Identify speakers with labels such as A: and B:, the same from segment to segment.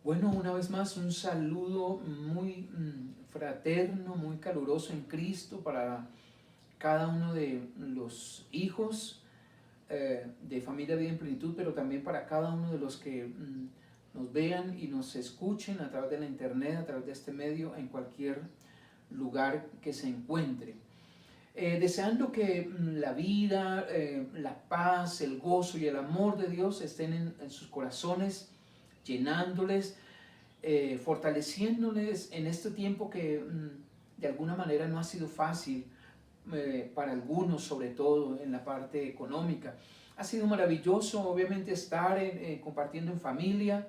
A: Bueno, una vez más un saludo muy fraterno, muy caluroso en Cristo para cada uno de los hijos de Familia Vida en Plenitud, pero también para cada uno de los que nos vean y nos escuchen a través de la internet, a través de este medio, en cualquier lugar que se encuentre. Deseando que la vida, la paz, el gozo y el amor de Dios estén en sus corazones, llenándoles, fortaleciéndoles en este tiempo que de alguna manera no ha sido fácil para algunos, sobre todo en la parte económica. Ha sido maravilloso, obviamente, estar compartiendo en familia,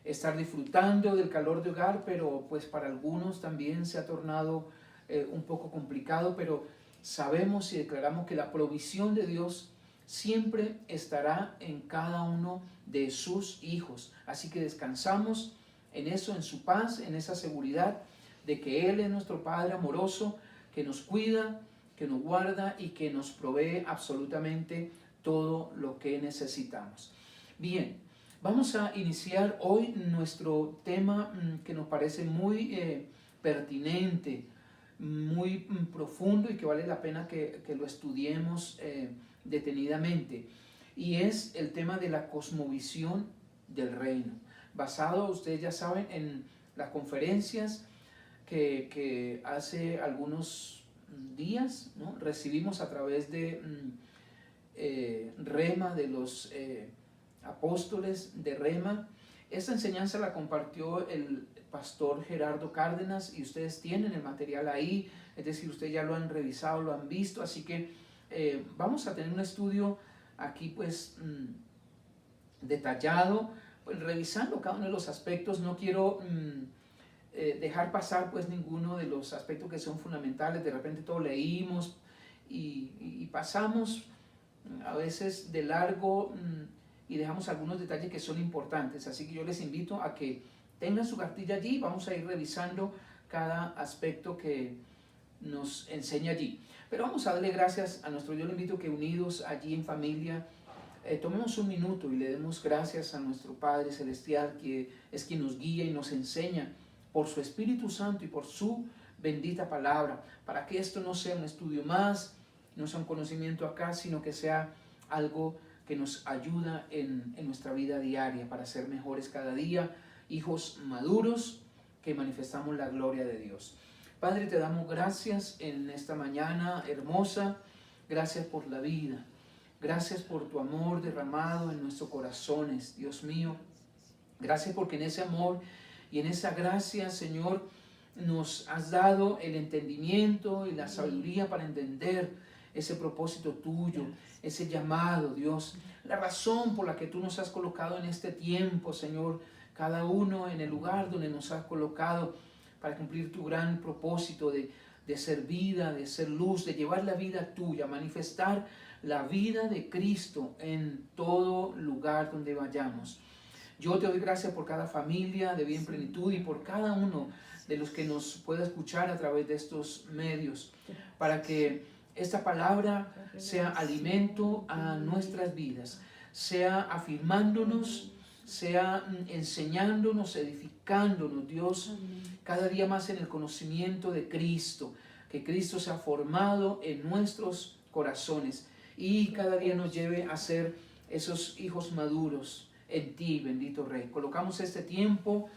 A: estar disfrutando del calor de hogar, pero pues para algunos también se ha tornado un poco complicado, pero sabemos y declaramos que la provisión de Dios siempre estará en cada uno de sus hijos. Así que descansamos en eso, en su paz, en esa seguridad de que Él es nuestro Padre amoroso, que nos cuida, que nos guarda y que nos provee absolutamente todo lo que necesitamos. Bien, vamos a iniciar hoy nuestro tema que nos parece muy pertinente, muy profundo y que vale la pena que lo estudiemos detenidamente. Y es el tema de la cosmovisión del reino, basado, ustedes ya saben, en las conferencias que hace algunos días, ¿no?, recibimos a través de Rema, de los apóstoles de Rema. Esta enseñanza la compartió el pastor Gerardo Cárdenas y ustedes tienen el material ahí, es decir, ustedes ya lo han revisado, lo han visto, así que vamos a tener un estudio aquí pues detallado, pues revisando cada uno de los aspectos. No quiero dejar pasar pues ninguno de los aspectos que son fundamentales. De repente todo leímos y pasamos a veces de largo y dejamos algunos detalles que son importantes, así que yo les invito a que tengan su cartilla allí. Vamos a ir revisando cada aspecto que nos enseña allí, pero vamos a darle gracias a nuestro Dios. Le invito que unidos allí en familia tomemos un minuto y le demos gracias a nuestro Padre Celestial, que es quien nos guía y nos enseña por su Espíritu Santo y por su bendita palabra, para que esto no sea un estudio más, no sea un conocimiento acá, sino que sea algo que nos ayuda en nuestra vida diaria para ser mejores cada día, hijos maduros que manifestamos la gloria de Dios. Padre, te damos gracias en esta mañana hermosa, gracias por la vida, gracias por tu amor derramado en nuestros corazones, Dios mío. Gracias porque en ese amor y en esa gracia, Señor, nos has dado el entendimiento y la sabiduría para entender ese propósito tuyo, ese llamado, Dios, la razón por la que tú nos has colocado en este tiempo, Señor, cada uno en el lugar donde nos has colocado para cumplir tu gran propósito de ser vida, de ser luz, de llevar la vida tuya, manifestar la vida de Cristo en todo lugar donde vayamos. Yo te doy gracias por cada familia de Vida en Plenitud y por cada uno de los que nos pueda escuchar a través de estos medios, para que esta palabra sea alimento a nuestras vidas, sea afirmándonos, sea enseñándonos, edificándonos, Dios, cada día más en el conocimiento de Cristo, que Cristo sea formado en nuestros corazones y cada día nos lleve a ser esos hijos maduros en ti, bendito Rey. Colocamos este tiempo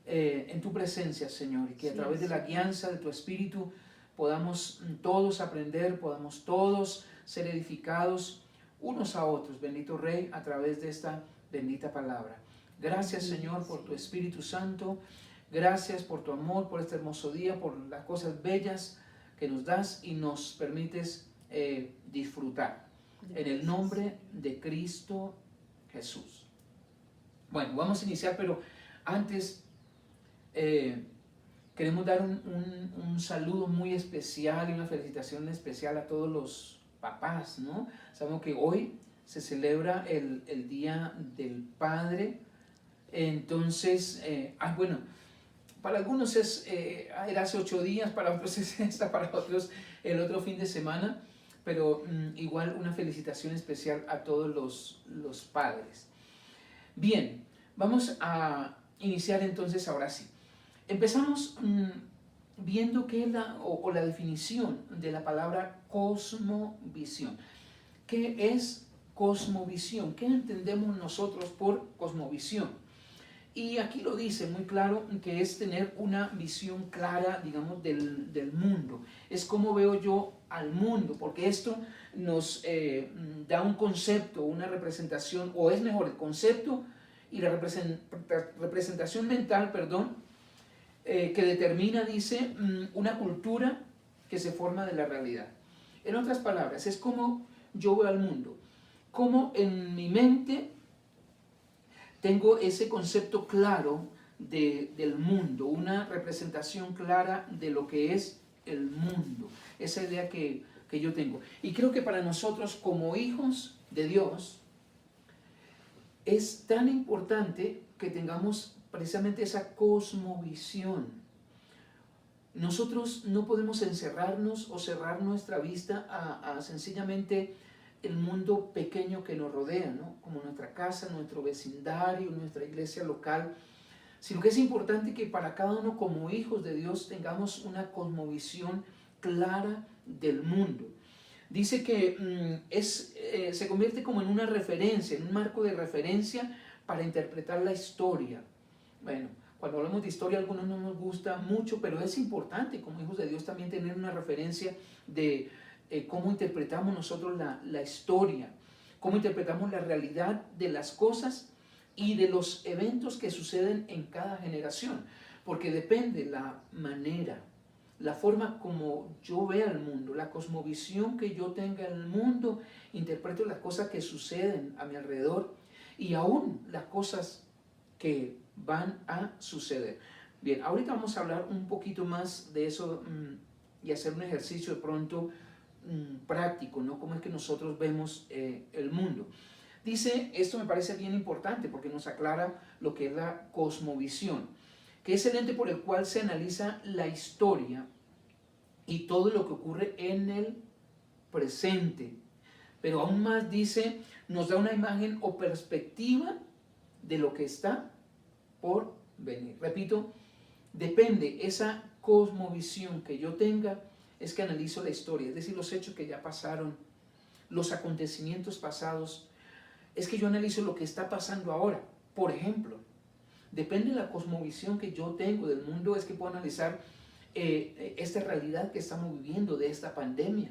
A: en tu presencia, Señor, y que a través de la guianza de tu Espíritu podamos todos aprender, podamos todos ser edificados unos a otros, bendito Rey, a través de esta bendita palabra. Gracias, Señor, por tu Espíritu Santo. Gracias por tu amor, por este hermoso día, por las cosas bellas que nos das y nos permites disfrutar. En el nombre de Cristo Jesús. Bueno, vamos a iniciar, pero antes queremos dar un saludo muy especial y una felicitación especial a todos los papás, ¿no? Sabemos que hoy se celebra el Día del Padre. Entonces, bueno, para algunos era hace 8 días, para otros es esta, para otros el otro fin de semana, pero igual una felicitación especial a todos los padres. Bien, vamos a iniciar entonces ahora sí. Empezamos viendo que la definición de la palabra cosmovisión. ¿Qué es cosmovisión? ¿Qué entendemos nosotros por cosmovisión? Y aquí lo dice muy claro, que es tener una visión clara, digamos, del mundo. Es como veo yo al mundo, porque esto nos da un concepto, una representación, o es mejor, el concepto y la representación mental, perdón, que determina, dice, una cultura que se forma de la realidad. En otras palabras, es como yo veo al mundo, como en mi mente tengo ese concepto claro del mundo, una representación clara de lo que es el mundo, esa idea que yo tengo. Y creo que para nosotros como hijos de Dios es tan importante que tengamos precisamente esa cosmovisión. Nosotros no podemos encerrarnos o cerrar nuestra vista a sencillamente el mundo pequeño que nos rodea, ¿no? Como nuestra casa, nuestro vecindario, nuestra iglesia local, sino que es importante que para cada uno como hijos de Dios tengamos una cosmovisión clara del mundo. Dice que se convierte como en una referencia, en un marco de referencia para interpretar la historia. Bueno, cuando hablamos de historia a algunos no nos gusta mucho, pero es importante como hijos de Dios también tener una referencia de cómo interpretamos nosotros la historia, cómo interpretamos la realidad de las cosas y de los eventos que suceden en cada generación, porque depende la manera, la forma como yo vea el mundo, la cosmovisión que yo tenga en el mundo, interpreto las cosas que suceden a mi alrededor y aún las cosas que van a suceder. Bien, ahorita vamos a hablar un poquito más de eso y hacer un ejercicio de pronto práctico, ¿no? Cómo es que nosotros vemos el mundo. Dice, esto me parece bien importante porque nos aclara lo que es la cosmovisión, que es el ente por el cual se analiza la historia y todo lo que ocurre en el presente. Pero aún más dice, nos da una imagen o perspectiva de lo que está por venir. Repito, depende esa cosmovisión que yo tenga, es que analizo la historia, es decir, los hechos que ya pasaron, los acontecimientos pasados, es que yo analizo lo que está pasando ahora. Por ejemplo, depende de la cosmovisión que yo tengo del mundo, es que puedo analizar esta realidad que estamos viviendo de esta pandemia.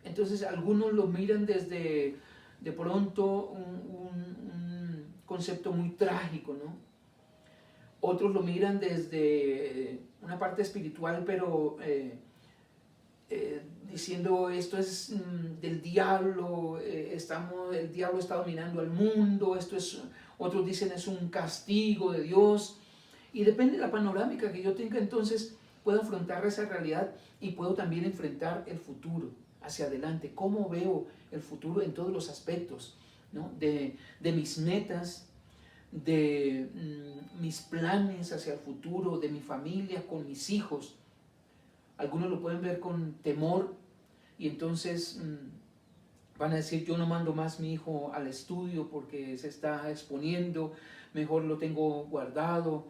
A: Entonces, algunos lo miran desde, de pronto, un concepto muy trágico, ¿no? Otros lo miran desde una parte espiritual, pero diciendo esto es del diablo, el diablo está dominando al mundo, otros dicen es un castigo de Dios, y depende de la panorámica que yo tenga, entonces puedo afrontar esa realidad y puedo también enfrentar el futuro hacia adelante, cómo veo el futuro en todos los aspectos, ¿no? de mis metas, de mis planes hacia el futuro, de mi familia, con mis hijos. Algunos lo pueden ver con temor y entonces van a decir, yo no mando más mi hijo al estudio porque se está exponiendo, mejor lo tengo guardado.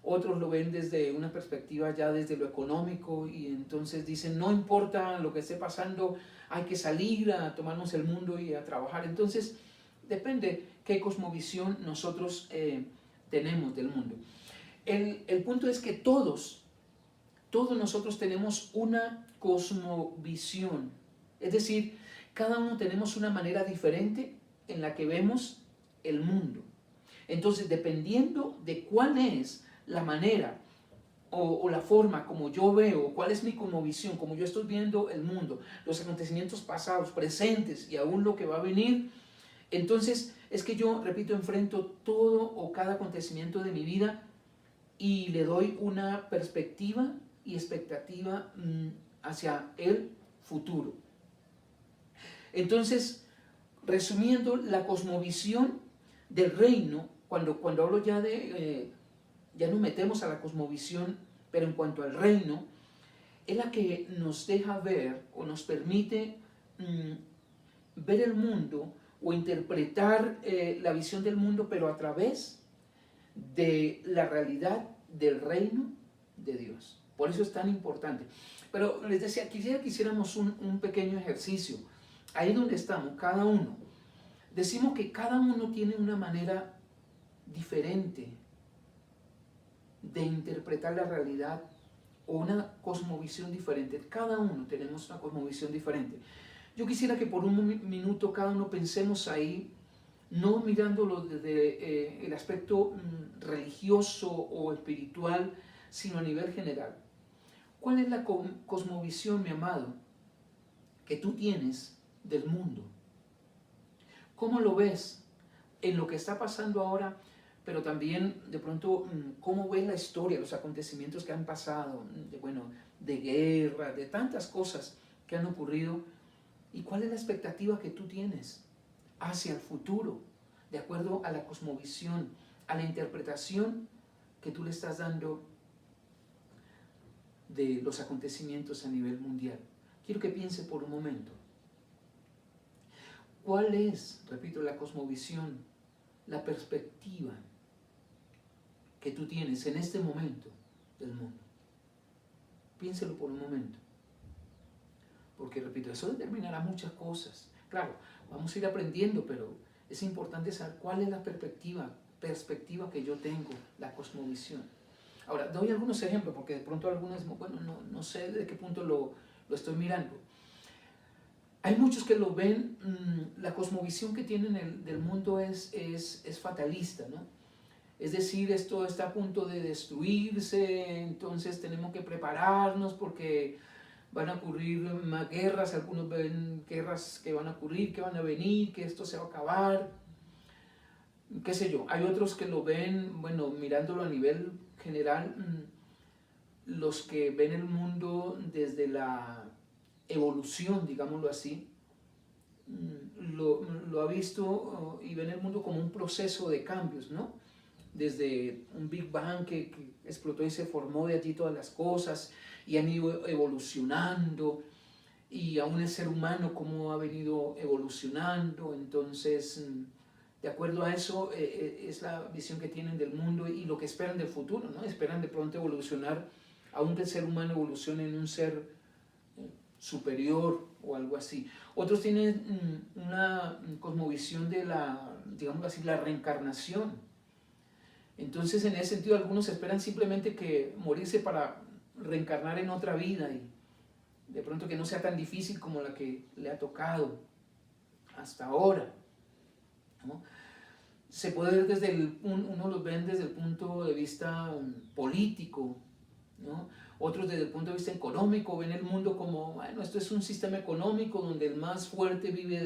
A: Otros lo ven desde una perspectiva ya desde lo económico y entonces dicen, no importa lo que esté pasando, hay que salir a tomarnos el mundo y a trabajar. Entonces, depende qué cosmovisión nosotros tenemos del mundo. El punto es que todos nosotros tenemos una cosmovisión, es decir, cada uno tenemos una manera diferente en la que vemos el mundo. Entonces, dependiendo de cuál es la manera o la forma como yo veo, cuál es mi cosmovisión, como yo estoy viendo el mundo, los acontecimientos pasados, presentes y aún lo que va a venir, entonces es que yo, repito, enfrento todo o cada acontecimiento de mi vida y le doy una perspectiva y expectativa hacia el futuro. Entonces, resumiendo, la cosmovisión del reino, cuando hablo ya ya nos metemos a la cosmovisión, pero en cuanto al reino, es la que nos deja ver o nos permite ver el mundo o interpretar la visión del mundo, pero a través de la realidad del reino de Dios. Por eso es tan importante. Pero les decía, quisiera que hiciéramos un pequeño ejercicio. Ahí donde estamos, cada uno. Decimos que cada uno tiene una manera diferente de interpretar la realidad o una cosmovisión diferente. Cada uno tenemos una cosmovisión diferente. Yo quisiera que por un minuto cada uno pensemos ahí, no mirándolo desde el aspecto religioso o espiritual, sino a nivel general. ¿Cuál es la cosmovisión, mi amado, que tú tienes del mundo? ¿Cómo lo ves en lo que está pasando ahora, pero también de pronto cómo ves la historia, los acontecimientos que han pasado, de guerra, de tantas cosas que han ocurrido? ¿Y cuál es la expectativa que tú tienes hacia el futuro, de acuerdo a la cosmovisión, a la interpretación que tú le estás dando de los acontecimientos a nivel mundial? Quiero que piense por un momento. ¿Cuál es, repito, la cosmovisión, la perspectiva que tú tienes en este momento del mundo? Piénselo por un momento. Porque, repito, eso determinará muchas cosas. Claro, vamos a ir aprendiendo, pero es importante saber cuál es la perspectiva que yo tengo, la cosmovisión. Ahora, doy algunos ejemplos, porque de pronto algunos, no sé de qué punto lo estoy mirando. Hay muchos que lo ven, la cosmovisión que tienen del mundo es fatalista, ¿no? Es decir, esto está a punto de destruirse, entonces tenemos que prepararnos porque van a ocurrir más guerras, algunos ven guerras que van a ocurrir, que van a venir, que esto se va a acabar, qué sé yo. Hay otros que lo ven, mirándolo a nivel general, los que ven el mundo desde la evolución, digámoslo así, lo ha visto y ven el mundo como un proceso de cambios, ¿no? Desde un Big Bang que explotó y se formó de allí todas las cosas y han ido evolucionando, y aún el ser humano cómo ha venido evolucionando. Entonces, de acuerdo a eso, es la visión que tienen del mundo y lo que esperan del futuro, ¿no? Esperan de pronto evolucionar, aún que el ser humano evolucione en un ser superior o algo así. Otros tienen una cosmovisión de digamos así, la reencarnación. Entonces, en ese sentido, algunos esperan simplemente que morirse para reencarnar en otra vida y de pronto que no sea tan difícil como la que le ha tocado hasta ahora, ¿no? Se puede ver uno los ven desde el punto de vista político, ¿no? Otros desde el punto de vista económico ven el mundo como, esto es un sistema económico donde el más fuerte vive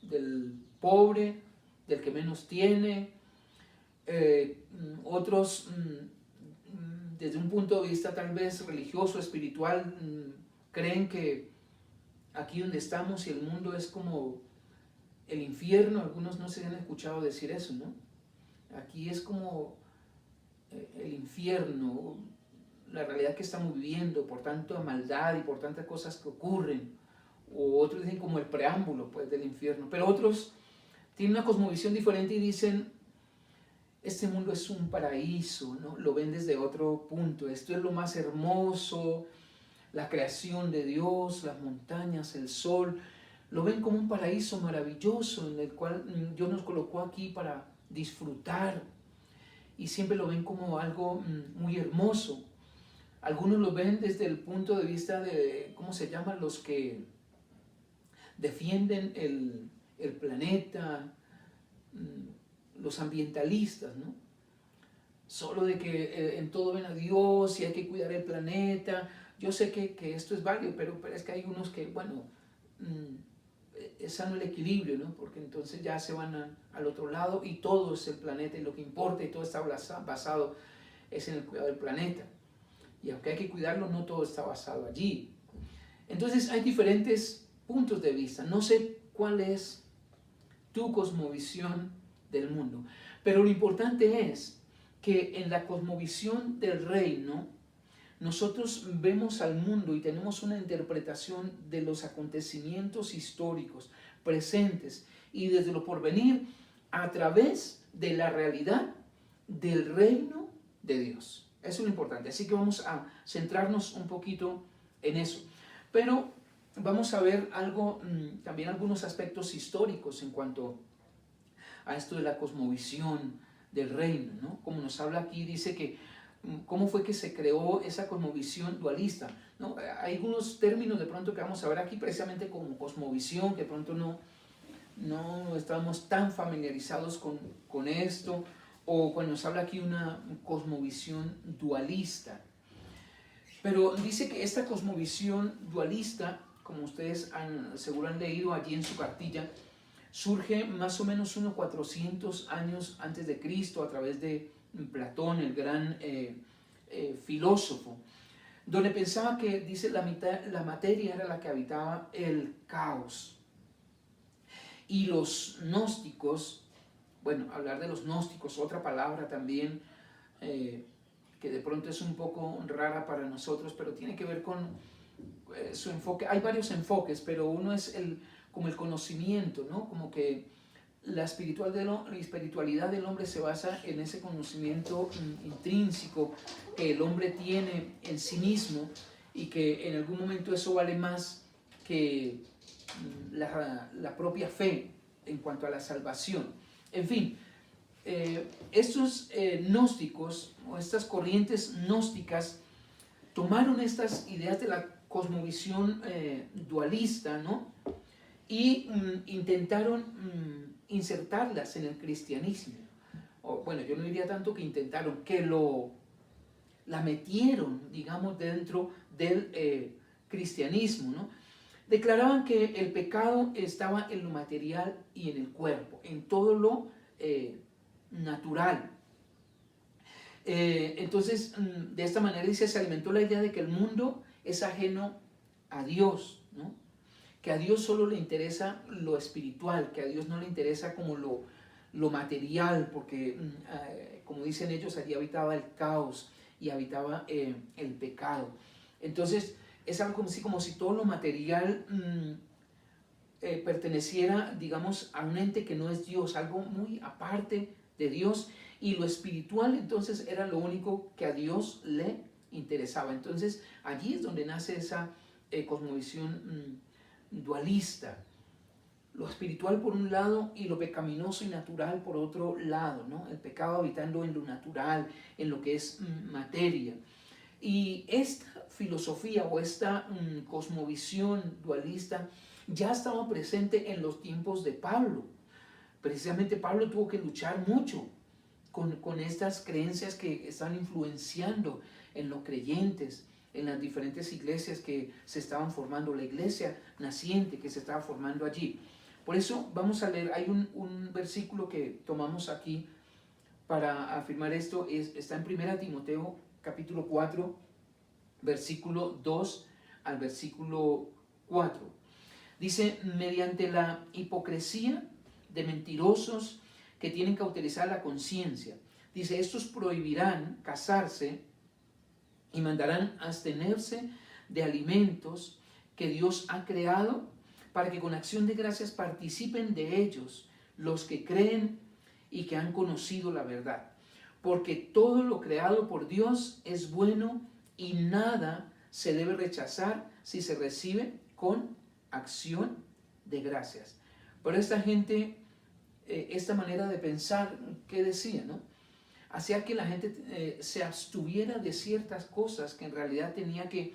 A: del pobre, del que menos tiene. Otros, desde un punto de vista tal vez religioso, espiritual, creen que aquí donde estamos y el mundo es como el infierno. Algunos no se han escuchado decir eso, ¿no? Aquí es como el infierno, la realidad que estamos viviendo por tanta maldad y por tantas cosas que ocurren. O otros dicen como el preámbulo, pues, del infierno. Pero otros tienen una cosmovisión diferente y dicen, este mundo es un paraíso, ¿no? Lo ven desde otro punto. Esto es lo más hermoso, la creación de Dios, las montañas, el sol. Lo ven como un paraíso maravilloso en el cual Dios nos colocó aquí para disfrutar. Y siempre lo ven como algo muy hermoso. Algunos lo ven desde el punto de vista de, ¿cómo se llaman? Los que defienden el planeta, los ambientalistas, ¿no? Solo de que en todo ven a Dios y hay que cuidar el planeta. Yo sé que esto es válido, pero es que hay unos que, es sano el equilibrio, ¿no? Porque entonces ya se van al otro lado y todo es el planeta y lo que importa y todo está basado es en el cuidado del planeta. Y aunque hay que cuidarlo, no todo está basado allí. Entonces hay diferentes puntos de vista. No sé cuál es tu cosmovisión del mundo, pero lo importante es que en la cosmovisión del reino nosotros vemos al mundo y tenemos una interpretación de los acontecimientos históricos presentes y desde lo porvenir a través de la realidad del reino de Dios. Eso es lo importante. Así que vamos a centrarnos un poquito en eso. Pero vamos a ver algo, también algunos aspectos históricos en cuanto a esto de la cosmovisión del reino, ¿no? Como nos habla aquí, dice que cómo fue que se creó esa cosmovisión dualista, ¿no? Hay algunos términos de pronto que vamos a ver aquí precisamente como cosmovisión, que de pronto no estamos tan familiarizados con esto, o cuando nos habla aquí una cosmovisión dualista. Pero dice que esta cosmovisión dualista, como ustedes seguro han leído allí en su cartilla, surge más o menos unos 400 años antes de Cristo a través de Platón, el gran filósofo, donde pensaba que, dice, la materia era la que habitaba el caos. Y los gnósticos, bueno, hablar de los gnósticos, otra palabra también que de pronto es un poco rara para nosotros, pero tiene que ver con su enfoque. Hay varios enfoques, pero uno es como el conocimiento, ¿no? Como que la espiritualidad del hombre se basa en ese conocimiento intrínseco que el hombre tiene en sí mismo y que en algún momento eso vale más que la propia fe en cuanto a la salvación. En fin, estos gnósticos o estas corrientes gnósticas tomaron estas ideas de la cosmovisión dualista, ¿no? Y intentaron insertarlas en el cristianismo. O, bueno, yo no diría tanto que intentaron, que la metieron, digamos, dentro del cristianismo, ¿no? Declaraban que el pecado estaba en lo material y en el cuerpo, en todo lo natural. Entonces, de esta manera dice, se alimentó la idea de que el mundo es ajeno a Dios, ¿no? Que a Dios solo le interesa lo espiritual, que a Dios no le interesa como lo material, porque como dicen ellos, allí habitaba el caos y habitaba el pecado. Entonces, es algo así como si todo lo material perteneciera, digamos, a un ente que no es Dios, algo muy aparte de Dios, y lo espiritual entonces era lo único que a Dios le interesaba. Entonces, allí es donde nace esa cosmovisión dualista, lo espiritual por un lado y lo pecaminoso y natural por otro lado, ¿no? El pecado habitando en lo natural, en lo que es materia. Y esta filosofía o esta cosmovisión dualista ya estaba presente en los tiempos de Pablo. Precisamente Pablo tuvo que luchar mucho con estas creencias que están influenciando en los creyentes, en las diferentes iglesias que se estaban formando, la iglesia naciente que se estaba formando allí. Por eso vamos a leer, hay un versículo que tomamos aquí para afirmar esto, está en 1 Timoteo capítulo 4, versículo 2 al versículo 4. Dice, mediante la hipocresía de mentirosos que tienen cauterizar la conciencia. Dice, estos prohibirán casarse y mandarán abstenerse de alimentos que Dios ha creado para que con acción de gracias participen de ellos los que creen y que han conocido la verdad. Porque todo lo creado por Dios es bueno y nada se debe rechazar si se recibe con acción de gracias. Pero esta gente, esta manera de pensar, ¿qué decía, no? Hacía que la gente se abstuviera de ciertas cosas que en realidad tenía que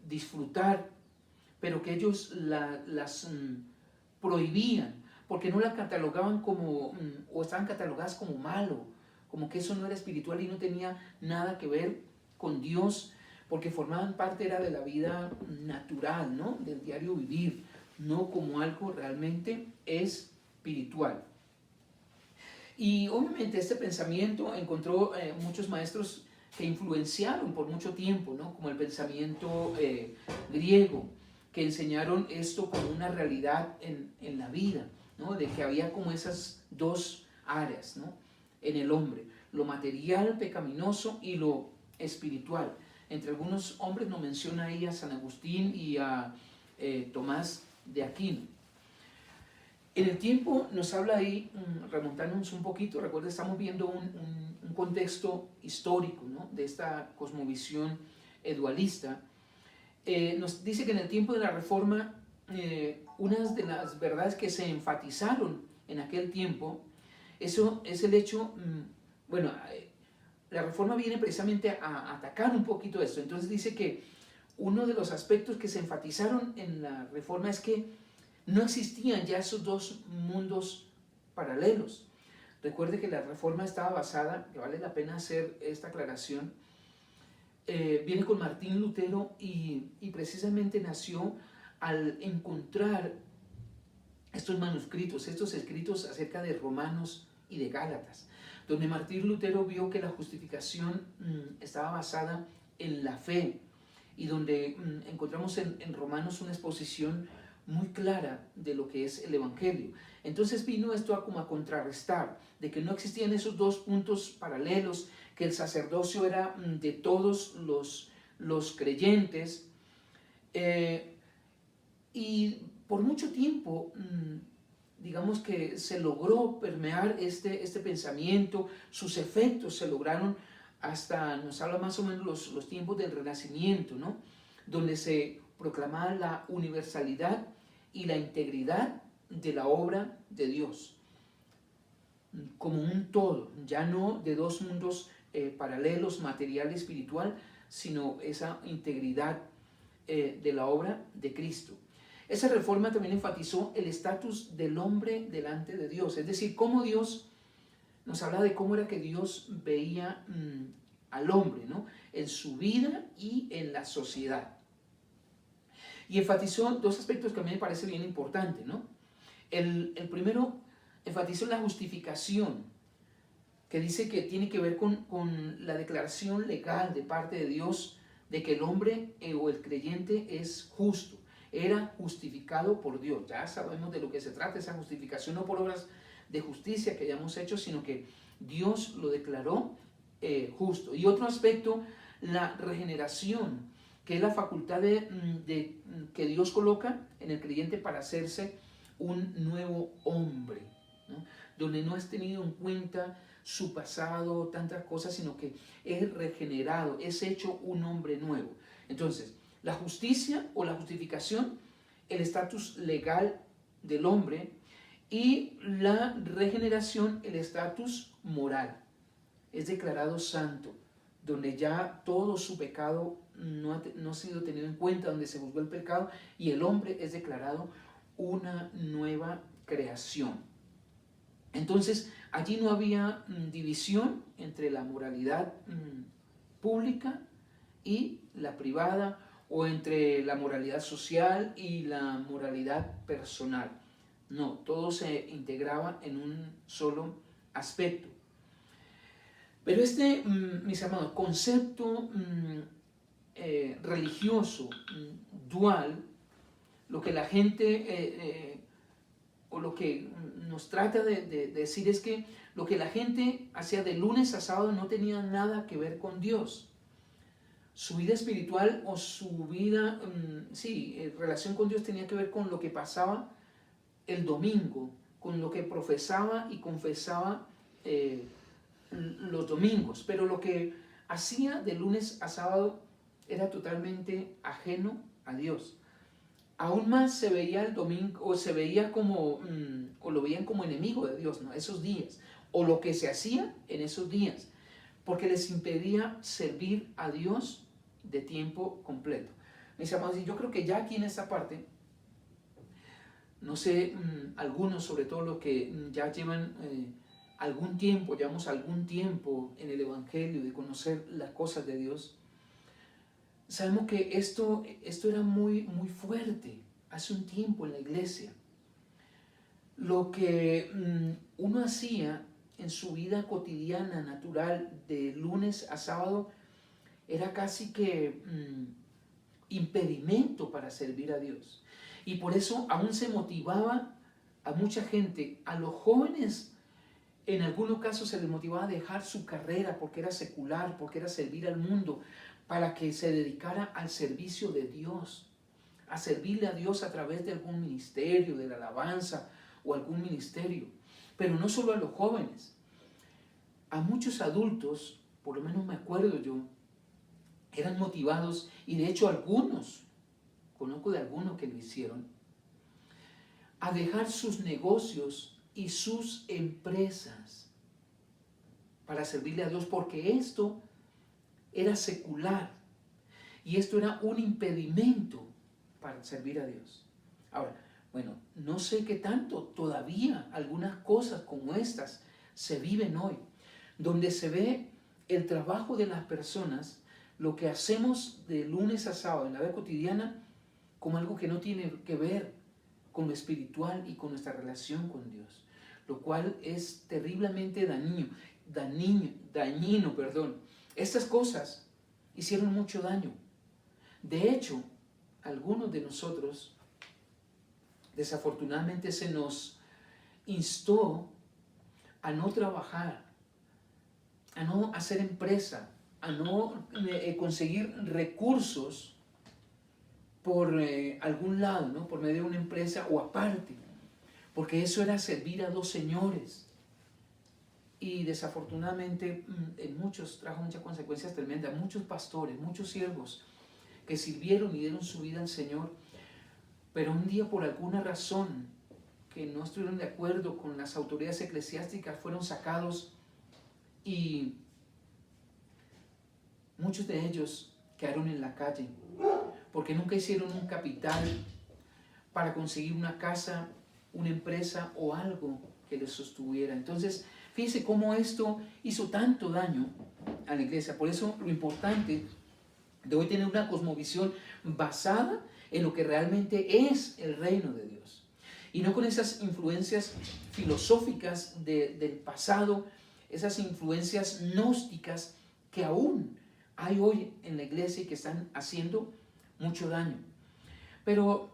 A: disfrutar, pero que ellos las prohibían, porque no las catalogaban como, o estaban catalogadas como malo, como que eso no era espiritual y no tenía nada que ver con Dios, porque formaban parte era de la vida natural, ¿no? Del diario vivir, no como algo realmente espiritual. Y obviamente este pensamiento encontró muchos maestros que influenciaron por mucho tiempo, ¿no? Como el pensamiento griego, que enseñaron esto como una realidad en la vida, ¿no? De que había como esas dos áreas, ¿no? En el hombre, lo material pecaminoso y lo espiritual. Entre algunos hombres nos menciona ahí a San Agustín y a Tomás de Aquino. En el tiempo nos habla ahí, remontándonos un poquito, recuerda, estamos viendo un contexto histórico, ¿no?, de esta cosmovisión dualista. Nos dice que en el tiempo de la Reforma, unas de las verdades que se enfatizaron en aquel tiempo, eso es el hecho, bueno, la Reforma viene precisamente a atacar un poquito esto. Entonces dice que uno de los aspectos que se enfatizaron en la Reforma es que no existían ya esos dos mundos paralelos. Recuerde que la Reforma estaba basada, que vale la pena hacer esta aclaración, viene con Martín Lutero y precisamente nació al encontrar estos manuscritos, estos escritos acerca de Romanos y de Gálatas, donde Martín Lutero vio que la justificación estaba basada en la fe, y donde encontramos en Romanos una exposición muy clara de lo que es el Evangelio. Entonces vino esto como a contrarrestar, de que no existían esos dos puntos paralelos, que el sacerdocio era de todos los creyentes, y por mucho tiempo, digamos que se logró permear este pensamiento, sus efectos se lograron hasta, nos habla más o menos los tiempos del Renacimiento, ¿no?, donde se proclamaba la universalidad y la integridad de la obra de Dios, como un todo, ya no de dos mundos paralelos, material y espiritual, sino esa integridad de la obra de Cristo. Esa reforma también enfatizó el estatus del hombre delante de Dios, es decir, cómo Dios nos habla de cómo era que Dios veía al hombre, ¿no?, en su vida y en la sociedad. Y enfatizó dos aspectos que a mí me parece bien importante, ¿no? El primero, enfatizó la justificación, que dice que tiene que ver con la declaración legal de parte de Dios de que el hombre o el creyente es justo, era justificado por Dios. Ya sabemos de lo que se trata esa justificación, no por obras de justicia que hayamos hecho, sino que Dios lo declaró justo. Y otro aspecto, la regeneración, que es la facultad que Dios coloca en el creyente para hacerse un nuevo hombre, ¿no?, donde no es tenido en cuenta su pasado, tantas cosas, sino que es regenerado, es hecho un hombre nuevo. Entonces, la justicia o la justificación, el estatus legal del hombre, y la regeneración, el estatus moral. Es declarado santo, donde ya todo su pecado no ha sido tenido en cuenta, donde se juzgó el pecado, y el hombre es declarado una nueva creación. Entonces, allí no había división entre la moralidad pública y la privada, o entre la moralidad social y la moralidad personal. No, todo se integraba en un solo aspecto. Pero mis hermanos, concepto religioso dual, lo que la gente, o lo que nos trata de decir es que lo que la gente hacía de lunes a sábado no tenía nada que ver con Dios. Su vida espiritual o su vida, relación con Dios tenía que ver con lo que pasaba el domingo, con lo que profesaba y confesaba los domingos, pero lo que hacía de lunes a sábado era totalmente ajeno a Dios. Aún más se veía el domingo, o se veía como, o lo veían como enemigo de Dios, ¿no?, esos días, o lo que se hacía en esos días, porque les impedía servir a Dios de tiempo completo. Mis amados, y yo creo que ya aquí en esta parte, no sé, algunos, sobre todo los que ya llevan llevamos algún tiempo en el Evangelio, de conocer las cosas de Dios, sabemos que esto era muy, muy fuerte hace un tiempo en la iglesia. Lo que uno hacía en su vida cotidiana, natural, de lunes a sábado, era casi que impedimento para servir a Dios. Y por eso aún se motivaba a mucha gente, a los jóvenes, en algunos casos se les motivaba a dejar su carrera porque era secular, porque era servir al mundo, para que se dedicara al servicio de Dios, a servirle a Dios a través de algún ministerio, de la alabanza o algún ministerio. Pero no solo a los jóvenes, a muchos adultos, por lo menos me acuerdo yo, eran motivados, y de hecho algunos, conozco de algunos que lo hicieron, a dejar sus negocios y sus empresas para servirle a Dios, porque esto era secular y esto era un impedimento para servir a Dios. Ahora, bueno, no sé qué tanto todavía algunas cosas como estas se viven hoy, donde se ve el trabajo de las personas, lo que hacemos de lunes a sábado en la vida cotidiana, como algo que no tiene que ver con lo espiritual y con nuestra relación con Dios, lo cual es terriblemente dañino. Estas cosas hicieron mucho daño. De hecho, algunos de nosotros, desafortunadamente, se nos instó a no trabajar, a no hacer empresa, a no conseguir recursos por algún lado, ¿no? Por medio de una empresa o aparte, porque eso era servir a dos señores. Y desafortunadamente en muchos trajo muchas consecuencias tremendas. Muchos pastores, muchos siervos que sirvieron y dieron su vida al Señor, pero un día por alguna razón que no estuvieron de acuerdo con las autoridades eclesiásticas fueron sacados, y muchos de ellos quedaron en la calle porque nunca hicieron un capital para conseguir una casa, una empresa o algo que les sostuviera. Entonces, fíjense cómo esto hizo tanto daño a la iglesia. Por eso lo importante de hoy tener una cosmovisión basada en lo que realmente es el reino de Dios. Y no con esas influencias filosóficas del pasado, esas influencias gnósticas que aún hay hoy en la iglesia y que están haciendo mucho daño. Pero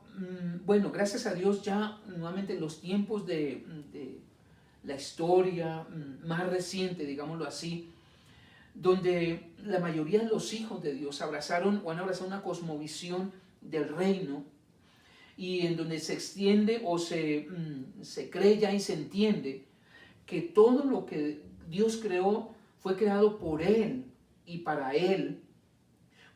A: bueno, gracias a Dios ya nuevamente en los tiempos de la historia más reciente, digámoslo así, donde la mayoría de los hijos de Dios abrazaron o han abrazado una cosmovisión del reino, y en donde se extiende o se cree ya y se entiende que todo lo que Dios creó fue creado por Él y para Él,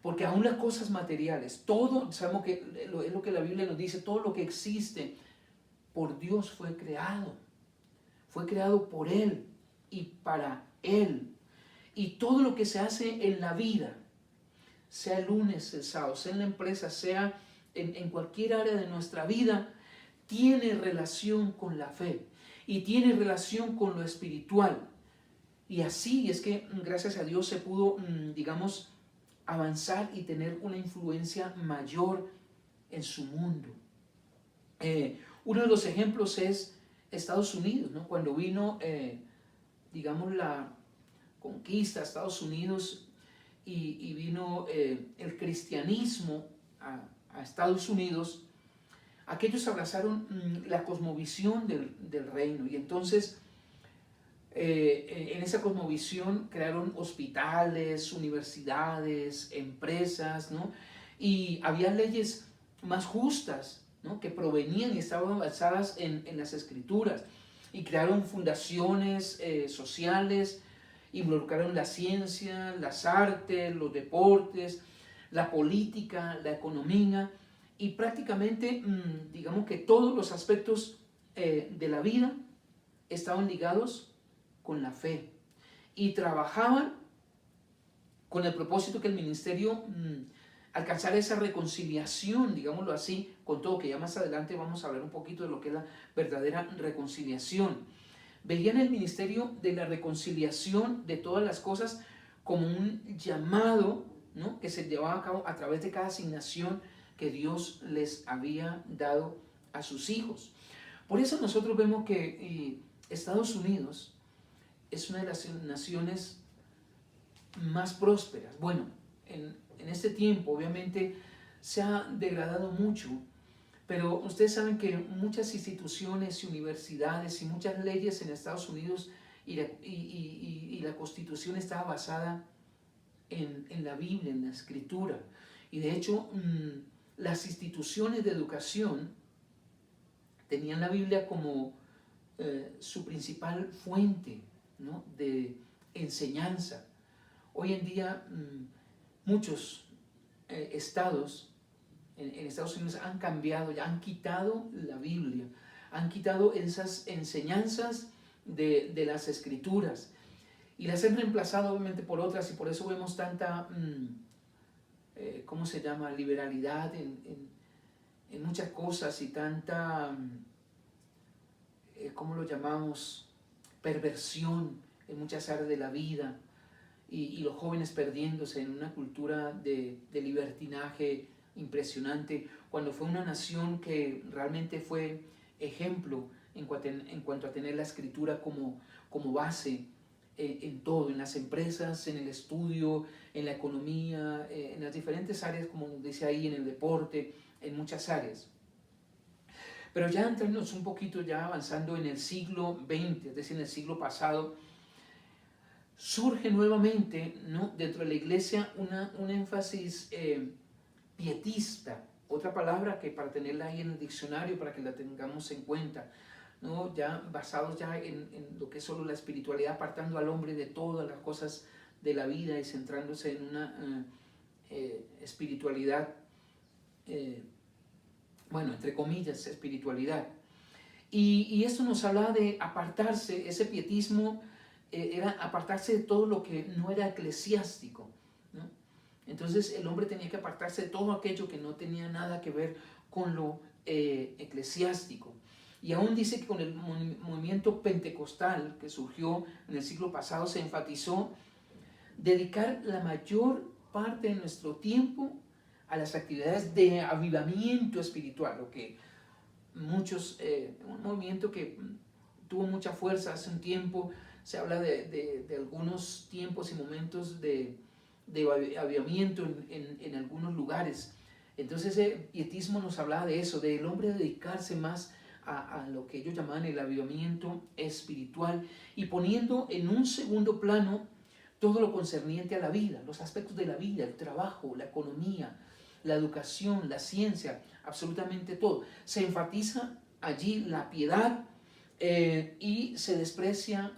A: porque aún las cosas materiales, todo, sabemos que es lo que la Biblia nos dice, todo lo que existe por Dios fue creado por Él y para Él. Y todo lo que se hace en la vida, sea el lunes, el sábado, sea en la empresa, sea en cualquier área de nuestra vida, tiene relación con la fe y tiene relación con lo espiritual. Y así es que gracias a Dios se pudo, digamos, avanzar y tener una influencia mayor en su mundo. Uno de los ejemplos es Estados Unidos, ¿no? Cuando vino, digamos, la conquista a Estados Unidos y vino el cristianismo a Estados Unidos, aquellos abrazaron la cosmovisión del reino, y entonces en esa cosmovisión crearon hospitales, universidades, empresas, ¿no? Y había leyes más justas, ¿no? Que provenían y estaban basadas en las escrituras, y crearon fundaciones sociales, involucraron la ciencia, las artes, los deportes, la política, la economía, y prácticamente digamos que todos los aspectos de la vida estaban ligados con la fe, y trabajaban con el propósito que el ministerio alcanzara esa reconciliación, digámoslo así, con todo, que ya más adelante vamos a hablar un poquito de lo que es la verdadera reconciliación. Veían el ministerio de la reconciliación de todas las cosas como un llamado, ¿no? Que se llevaba a cabo a través de cada asignación que Dios les había dado a sus hijos. Por eso nosotros vemos que Estados Unidos es una de las naciones más prósperas. Bueno, en este tiempo obviamente se ha degradado mucho, pero ustedes saben que muchas instituciones y universidades y muchas leyes en Estados Unidos y la Constitución estaba basada en la Biblia, en la Escritura. Y de hecho, las instituciones de educación tenían la Biblia como su principal fuente, ¿no?, de enseñanza. Hoy en día muchos estados en Estados Unidos han cambiado, ya han quitado la Biblia, han quitado esas enseñanzas de las Escrituras y las han reemplazado obviamente por otras, y por eso vemos tanta, ¿cómo se llama?, liberalidad en muchas cosas, y tanta, ¿cómo lo llamamos?, perversión en muchas áreas de la vida, y los jóvenes perdiéndose en una cultura de libertinaje impresionante, cuando fue una nación que realmente fue ejemplo en cuanto a tener la Escritura como base en todo, en las empresas, en el estudio, en la economía, en las diferentes áreas, como dice ahí, en el deporte, en muchas áreas. Pero ya entrándonos un poquito, ya avanzando en el siglo XX, es decir, en el siglo pasado, surge nuevamente, ¿no?, dentro de la iglesia un énfasis pietista, otra palabra que para tenerla ahí en el diccionario, para que la tengamos en cuenta, ¿no?, ya basados ya en lo que es solo la espiritualidad, apartando al hombre de todas las cosas de la vida y centrándose en una espiritualidad, bueno, entre comillas, espiritualidad. Y esto nos habla de apartarse, ese pietismo era apartarse de todo lo que no era eclesiástico, ¿no? Entonces el hombre tenía que apartarse de todo aquello que no tenía nada que ver con lo eclesiástico. Y aún dice que con el movimiento pentecostal que surgió en el siglo pasado se enfatizó dedicar la mayor parte de nuestro tiempo a las actividades de avivamiento espiritual, lo que muchos, un movimiento que tuvo mucha fuerza hace un tiempo. Se habla de algunos tiempos y momentos de avivamiento en algunos lugares. Entonces ese pietismo nos hablaba de eso, del hombre dedicarse más a lo que ellos llamaban el avivamiento espiritual, y poniendo en un segundo plano todo lo concerniente a la vida, los aspectos de la vida, el trabajo, la economía, la educación, la ciencia, absolutamente todo. Se enfatiza allí la piedad y se desprecia,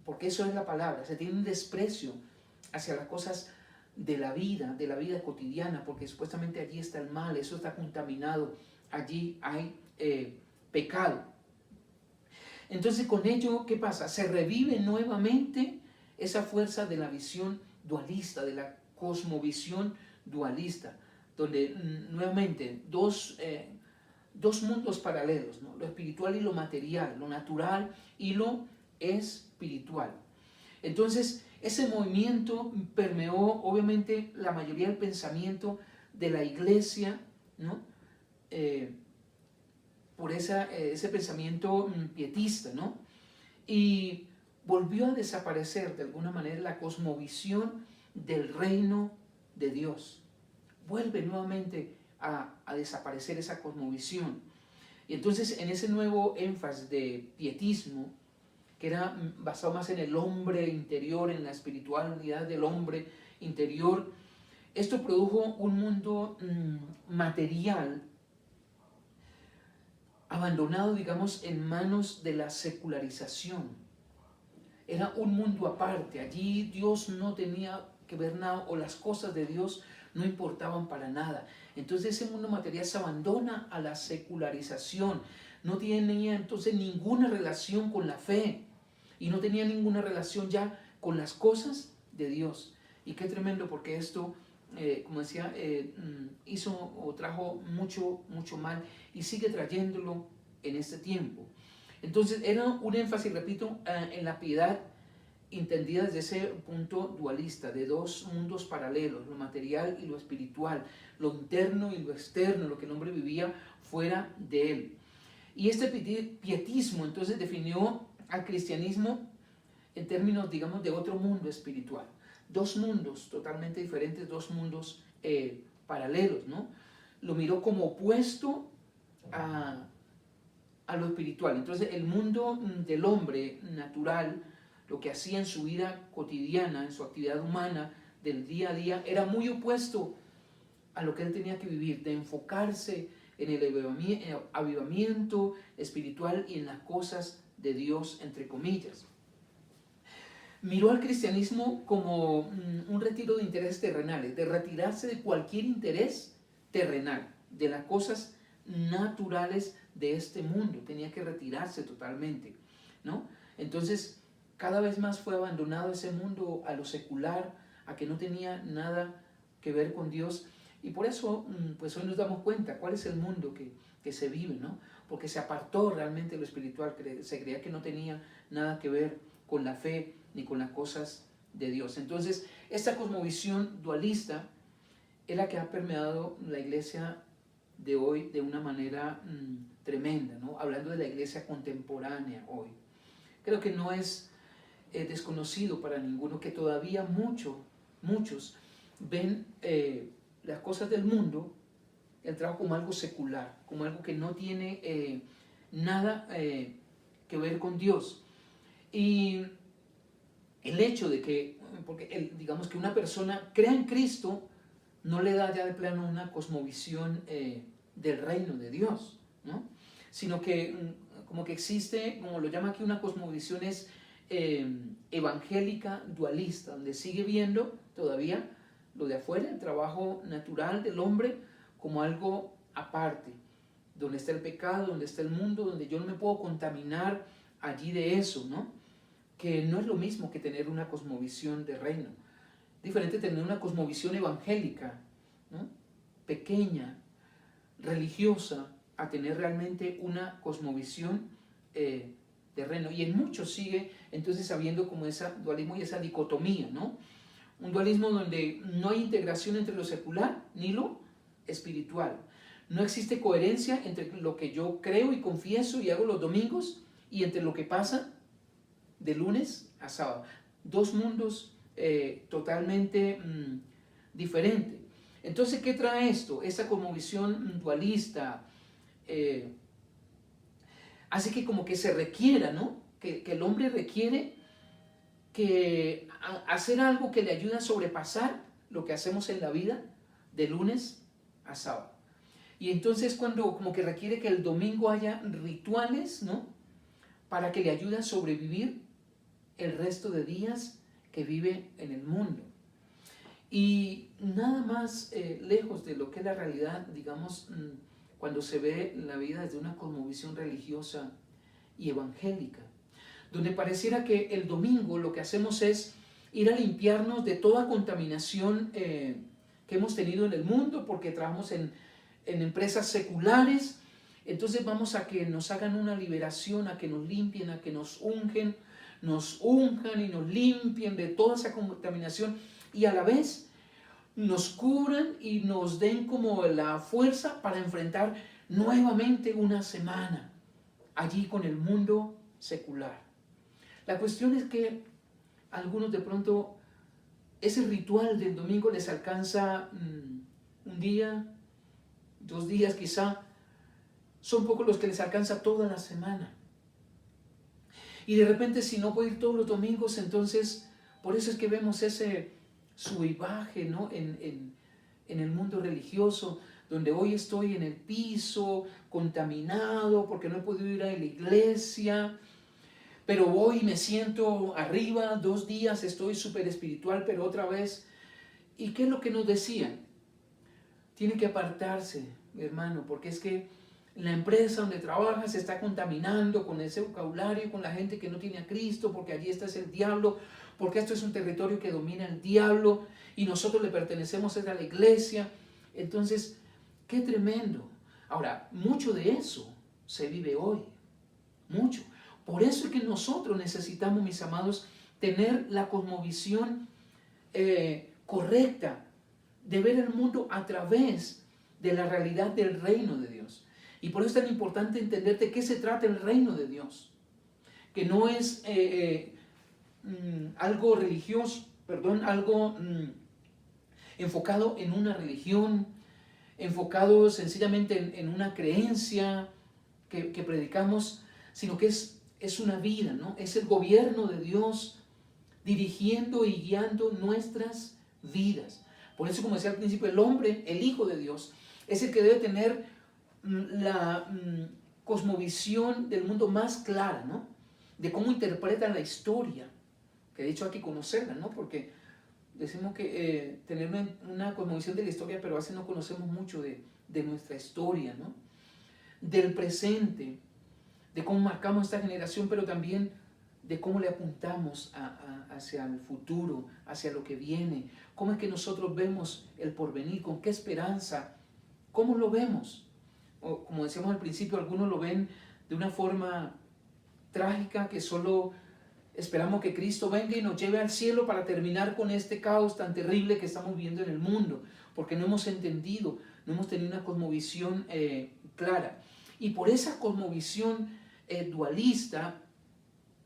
A: porque eso es la palabra, se tiene un desprecio hacia las cosas de la vida cotidiana, porque supuestamente allí está el mal, eso está contaminado, allí hay pecado. Entonces con ello, ¿qué pasa? Se revive nuevamente esa fuerza de la visión dualista, de la cosmovisión dualista, donde nuevamente dos mundos paralelos, ¿no?, lo espiritual y lo material, lo natural y lo espiritual. Entonces ese movimiento permeó obviamente la mayoría del pensamiento de la iglesia, ¿no?, por ese pensamiento pietista, ¿no?, y volvió a desaparecer de alguna manera la cosmovisión del reino de Dios. Vuelve nuevamente a desaparecer esa cosmovisión. Y entonces en ese nuevo énfasis de pietismo, que era basado más en el hombre interior, en la espiritualidad del hombre interior, esto produjo un mundo material abandonado, digamos, en manos de la secularización. Era un mundo aparte, allí Dios no tenía que ver nada, o las cosas de Dios no importaban para nada. Entonces ese mundo material se abandona a la secularización, no tenía entonces ninguna relación con la fe, y no tenía ninguna relación ya con las cosas de Dios. Y qué tremendo, porque esto, como decía, hizo o trajo mucho mal, y sigue trayéndolo en este tiempo. Entonces era un énfasis, repito, en la piedad entendida desde ese punto dualista, de dos mundos paralelos, lo material y lo espiritual, lo interno y lo externo, lo que el hombre vivía fuera de él. Y este pietismo entonces definió al cristianismo en términos, digamos, de otro mundo espiritual. Dos mundos totalmente diferentes, dos mundos paralelos, ¿no? Lo miró como opuesto a lo espiritual. Entonces el mundo del hombre natural, lo que hacía en su vida cotidiana, en su actividad humana del día a día, era muy opuesto a lo que él tenía que vivir, de enfocarse en el avivamiento espiritual y en las cosas de Dios, entre comillas. Miró al cristianismo como un retiro de intereses terrenales, de retirarse de cualquier interés terrenal, de las cosas naturales de este mundo. Tenía que retirarse totalmente, ¿no? Entonces, cada vez más fue abandonado ese mundo a lo secular, a que no tenía nada que ver con Dios. Y por eso, pues hoy nos damos cuenta cuál es el mundo que se vive, ¿no? Porque se apartó realmente de lo espiritual, se creía que no tenía nada que ver con la fe ni con las cosas de Dios. Entonces, esta cosmovisión dualista es la que ha permeado la iglesia de hoy de una manera tremenda, ¿no? Hablando de la iglesia contemporánea hoy. Creo que no es desconocido para ninguno que todavía muchos ven las cosas del mundo, el trabajo, como algo secular, como algo que no tiene nada que ver con Dios. Y el hecho de que, porque digamos que una persona crea en Cristo, no le da ya de plano una cosmovisión del reino de Dios, ¿no? Sino que como que existe, como lo llama aquí, una cosmovisión evangélica dualista, donde sigue viendo todavía lo de afuera, el trabajo natural del hombre, como algo aparte, donde está el pecado, donde está el mundo, donde yo no me puedo contaminar allí de eso, ¿no? Que no es lo mismo que tener una cosmovisión de reino. Diferente tener una cosmovisión evangélica, ¿no? Pequeña, religiosa, a tener realmente una cosmovisión de reino. Y en muchos sigue entonces habiendo como ese dualismo y esa dicotomía, ¿no? Un dualismo donde no hay integración entre lo secular ni lo espiritual. No existe coherencia entre lo que yo creo y confieso y hago los domingos y entre lo que pasa de lunes a sábado. Dos mundos totalmente diferentes. Entonces, ¿qué trae esto? Esa cosmovisión dualista hace que como que se requiera, ¿no? Que el hombre requiere hacer algo que le ayude a sobrepasar lo que hacemos en la vida de lunes a sábado. Y entonces cuando como que requiere que el domingo haya rituales, ¿no? Para que le ayude a sobrevivir el resto de días que vive en el mundo. Y nada más lejos de lo que es la realidad, digamos, cuando se ve la vida desde una cosmovisión religiosa y evangélica, donde pareciera que el domingo lo que hacemos es ir a limpiarnos de toda contaminación que hemos tenido en el mundo, porque trabajamos en empresas seculares. Entonces vamos a que nos hagan una liberación, a que nos limpien, a que nos unjan y nos limpien de toda esa contaminación, y a la vez nos cubran y nos den como la fuerza para enfrentar nuevamente una semana allí con el mundo secular. La cuestión es que a algunos de pronto ese ritual del domingo les alcanza un día, 2 días quizá. Son pocos los que les alcanza toda la semana. Y de repente, si no puedo ir todos los domingos, entonces por eso es que vemos ese sub y baje, ¿no? en el mundo religioso, donde hoy estoy en el piso, contaminado, porque no he podido ir a la iglesia, pero voy y me siento arriba, 2 días estoy súper espiritual, pero otra vez. ¿Y qué es lo que nos decían? Tiene que apartarse, hermano, porque es que la empresa donde trabaja se está contaminando con ese vocabulario, con la gente que no tiene a Cristo, porque allí está el diablo, porque esto es un territorio que domina el diablo y nosotros le pertenecemos a la iglesia. Entonces, qué tremendo. Ahora, mucho de eso se vive hoy, mucho. Por eso es que nosotros necesitamos, mis amados, tener la cosmovisión correcta, de ver el mundo a través de la realidad del reino de Dios. Y por eso es tan importante entender de qué se trata el reino de Dios, que no es algo religioso, algo enfocado en una religión, enfocado sencillamente en una creencia que predicamos, sino que es una vida, ¿no? Es el gobierno de Dios dirigiendo y guiando nuestras vidas. Por eso, como decía al principio, el hombre, el Hijo de Dios, es el que debe tener la cosmovisión del mundo más clara, ¿no? De cómo interpretan la historia, que de hecho hay que conocerla, ¿no? Porque decimos que tener una cosmovisión de la historia, pero a veces no conocemos mucho de nuestra historia, ¿no? Del presente, de cómo marcamos esta generación, pero también de cómo le apuntamos hacia el futuro, hacia lo que viene, cómo es que nosotros vemos el porvenir, con qué esperanza, cómo lo vemos. O, como decíamos al principio, algunos lo ven de una forma trágica, que solo esperamos que Cristo venga y nos lleve al cielo para terminar con este caos tan terrible que estamos viviendo en el mundo, porque no hemos entendido, no hemos tenido una cosmovisión clara. Y por esa cosmovisión dualista,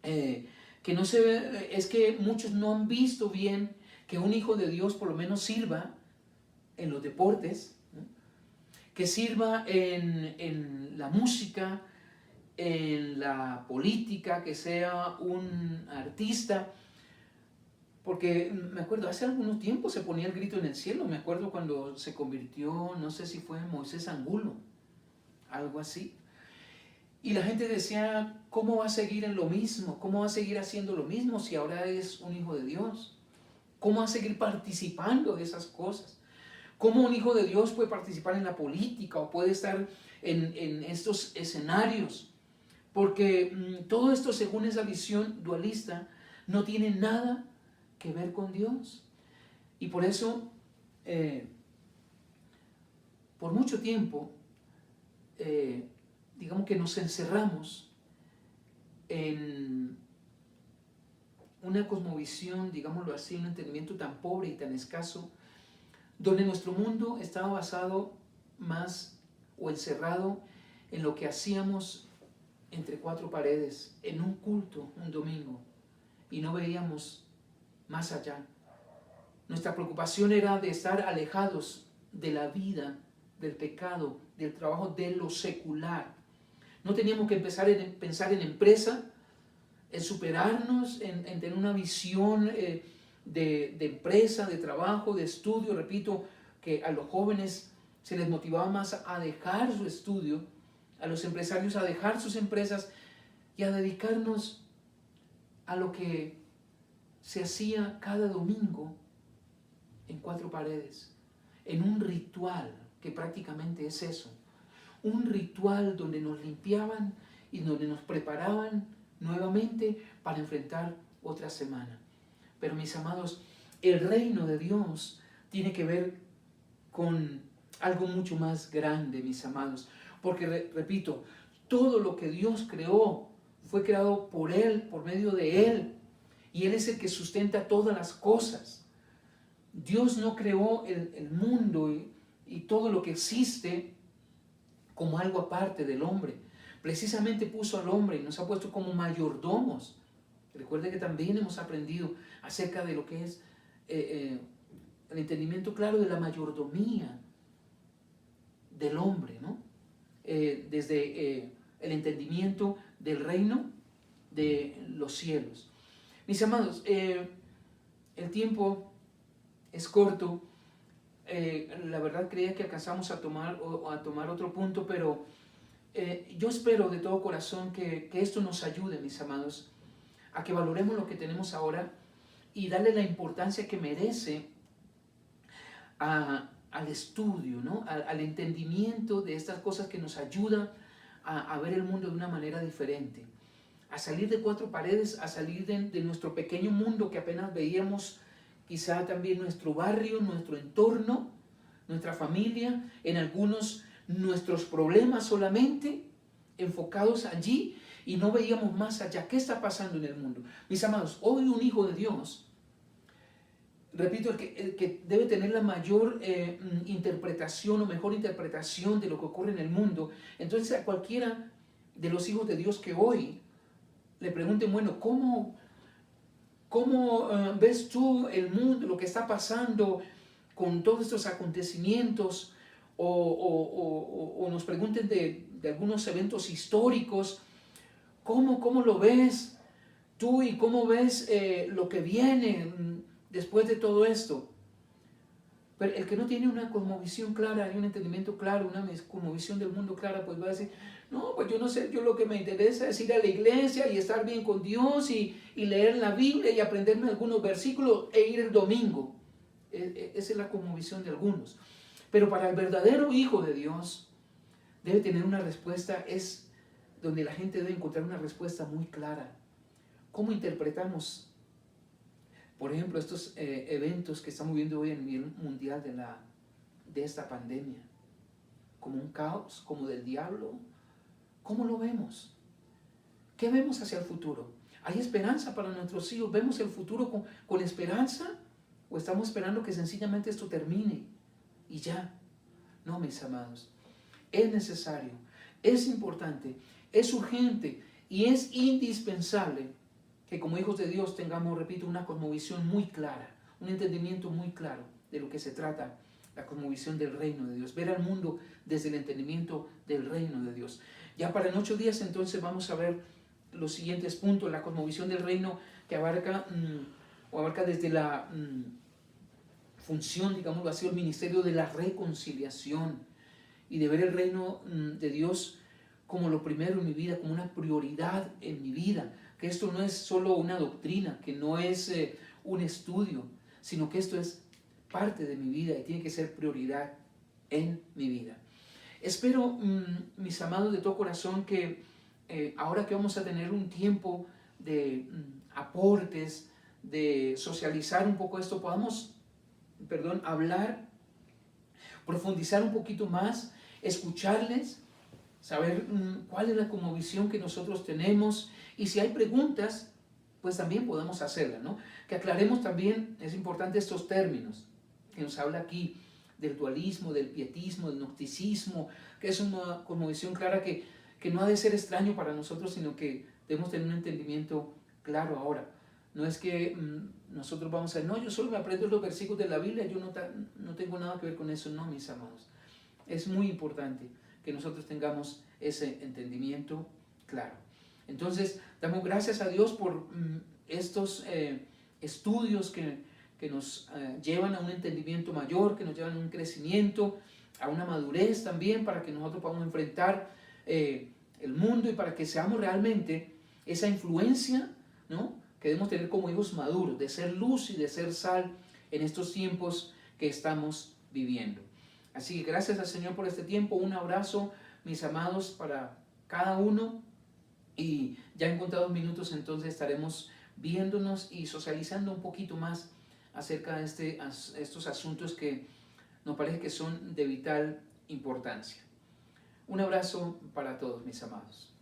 A: que no se ve, es que muchos no han visto bien que un hijo de Dios por lo menos sirva en los deportes, ¿no? Que sirva en la música, en la política, que sea un artista. Porque me acuerdo, hace algunos tiempos se ponía el grito en el cielo. Me acuerdo cuando se convirtió, no sé si fue Moisés Angulo, algo así. Y la gente decía, ¿cómo va a seguir en lo mismo? ¿Cómo va a seguir haciendo lo mismo si ahora es un hijo de Dios? ¿Cómo va a seguir participando de esas cosas? ¿Cómo un hijo de Dios puede participar en la política o puede estar en estos escenarios? Porque todo esto, según esa visión dualista, no tiene nada que ver con Dios. Y por eso, por mucho tiempo, digamos que nos encerramos en una cosmovisión, digámoslo así, un entendimiento tan pobre y tan escaso, donde nuestro mundo estaba basado más o encerrado en lo que hacíamos entre cuatro paredes, en un culto, un domingo, y no veíamos más allá. Nuestra preocupación era de estar alejados de la vida, del pecado, del trabajo, de lo secular. No teníamos que empezar a pensar en empresa, en superarnos, en tener una visión de empresa, de trabajo, de estudio. Repito, que a los jóvenes se les motivaba más a dejar su estudio, a los empresarios a dejar sus empresas y a dedicarnos a lo que se hacía cada domingo en cuatro paredes, en un ritual que prácticamente es eso. Un ritual donde nos limpiaban y donde nos preparaban nuevamente para enfrentar otra semana. Pero mis amados, el reino de Dios tiene que ver con algo mucho más grande, mis amados. Porque, repito, todo lo que Dios creó fue creado por Él, por medio de Él. Y Él es el que sustenta todas las cosas. Dios no creó el mundo y todo lo que existe como algo aparte del hombre. Precisamente puso al hombre y nos ha puesto como mayordomos. Recuerde que también hemos aprendido acerca de lo que es el entendimiento claro de la mayordomía del hombre, ¿no? Desde el entendimiento del reino de los cielos. Mis amados, el tiempo es corto. La verdad creía que alcanzamos a tomar otro punto, pero yo espero de todo corazón que esto nos ayude, mis amados, a que valoremos lo que tenemos ahora y darle la importancia que merece al estudio, ¿no? al entendimiento de estas cosas que nos ayudan a ver el mundo de una manera diferente, a salir de cuatro paredes, a salir de nuestro pequeño mundo que apenas veíamos, quizá también nuestro barrio, nuestro entorno, nuestra familia, en algunos nuestros problemas solamente enfocados allí y no veíamos más allá. ¿Qué está pasando en el mundo? Mis amados, hoy un hijo de Dios, repito, el que debe tener la mayor interpretación o mejor interpretación de lo que ocurre en el mundo, entonces a cualquiera de los hijos de Dios que hoy le pregunten, bueno, ¿cómo ves tú el mundo, lo que está pasando con todos estos acontecimientos? O nos pregunten de algunos eventos históricos, ¿cómo lo ves tú y cómo ves lo que viene después de todo esto? Pero el que no tiene una cosmovisión clara y un entendimiento claro, una cosmovisión del mundo clara, pues va a decir, no, pues yo no sé, yo lo que me interesa es ir a la iglesia y estar bien con Dios y leer la Biblia y aprenderme algunos versículos e ir el domingo. Esa es la cosmovisión de algunos. Pero para el verdadero hijo de Dios debe tener una respuesta, es donde la gente debe encontrar una respuesta muy clara. ¿Cómo interpretamos, por ejemplo, estos eventos que estamos viendo hoy a nivel mundial de esta pandemia? ¿Como un caos? ¿Como del diablo? ¿Cómo lo vemos? ¿Qué vemos hacia el futuro? ¿Hay esperanza para nuestros hijos? ¿Vemos el futuro con esperanza? ¿O estamos esperando que sencillamente esto termine y ya? No, mis amados. Es necesario, es importante, es urgente y es indispensable que como hijos de Dios tengamos, repito, una cosmovisión muy clara, un entendimiento muy claro de lo que se trata, la cosmovisión del reino de Dios, ver al mundo desde el entendimiento del reino de Dios. Ya para en 8 días entonces vamos a ver los siguientes puntos, la cosmovisión del reino que abarca desde la función, digámoslo así, el ministerio de la reconciliación y de ver el reino de Dios como lo primero en mi vida, como una prioridad en mi vida, que esto no es solo una doctrina, que no es un estudio, sino que esto es parte de mi vida y tiene que ser prioridad en mi vida. Espero, mis amados, de todo corazón, que ahora que vamos a tener un tiempo de aportes, de socializar un poco esto, podamos, hablar, profundizar un poquito más, escucharles, saber cuál es la cosmovisión que nosotros tenemos y si hay preguntas, pues también podemos hacerlas, ¿no? Que aclaremos también, es importante estos términos que nos habla aquí del dualismo, del pietismo, del gnosticismo, que es una cosmovisión clara que no ha de ser extraño para nosotros, sino que debemos tener un entendimiento claro ahora. No es que nosotros vamos a decir, no, yo solo me aprendo los versículos de la Biblia, yo no tengo nada que ver con eso. No, mis amados. Es muy importante que nosotros tengamos ese entendimiento claro. Entonces, damos gracias a Dios por estos estudios que nos llevan a un entendimiento mayor, que nos llevan a un crecimiento, a una madurez también, para que nosotros podamos enfrentar el mundo y para que seamos realmente esa influencia, ¿no?, que debemos tener como hijos maduros, de ser luz y de ser sal en estos tiempos que estamos viviendo. Así que gracias al Señor por este tiempo. Un abrazo, mis amados, para cada uno. Y ya en contados minutos entonces estaremos viéndonos y socializando un poquito más acerca de estos asuntos que nos parece que son de vital importancia. Un abrazo para todos, mis amados.